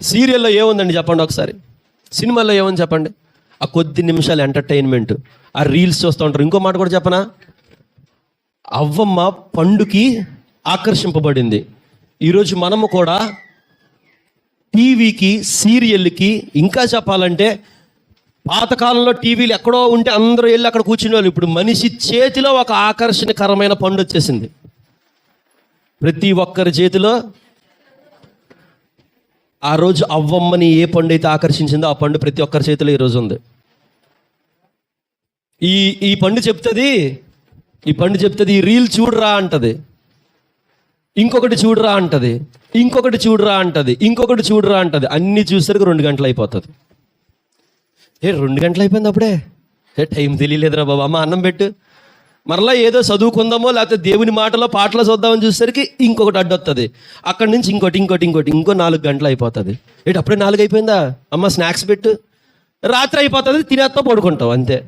సీరియల్లో ఏముందండి చెప్పండి ఒకసారి, సినిమాల్లో ఏముంది చెప్పండి? ఆ కొద్ది నిమిషాలు ఎంటర్టైన్మెంట్, ఆ రీల్స్ చూస్తూ ఉంటారు. ఇంకో మాట కూడా చెప్పనా, అవ్వమ్మ పండుకి ఆకర్షింపబడింది. ఈరోజు మనము కూడా టీవీకి, సీరియల్కి, ఇంకా చెప్పాలంటే పాతకాలంలో టీవీలు ఎక్కడో ఉంటే అందరూ వెళ్ళి అక్కడ కూర్చునే వాళ్ళు. ఇప్పుడు మనిషి చేతిలో ఒక ఆకర్షణకరమైన పండు వచ్చేసింది. ప్రతి ఒక్కరి చేతిలో ఆ రోజు అవ్వమ్మని ఏ పండు అయితే ఆకర్షించిందో ఆ పండు ప్రతి ఒక్కరి చేతిలో ఈరోజు ఉంది. ఈ పండు చెప్తుంది, ఈ రీల్ చూడరా అంటది, ఇంకొకటి చూడరా అంటది, ఇంకొకటి చూడరా అంటది. అన్నీ చూసేసరికి 2 గంటలు అయిపోతుంది. 2 గంటలు అయిపోయింది అప్పుడే, టైం తెలియలేదురా బాబా, అమ్మ అన్నం పెట్టు, మరలా ఏదో చదువుకుందామో లేకపోతే దేవుని మాటలో పాటలో చూద్దామని చూసేసరికి ఇంకొకటి అడ్డొస్తుంది. అక్కడి నుంచి ఇంకో 4 గంటలు అయిపోతుంది. అప్పుడే 4 అయిపోయిందా, అమ్మ స్నాక్స్ పెట్టు, రాత్రి అయిపోతుంది, తినేస్తా పడుకుంటావు అంతే.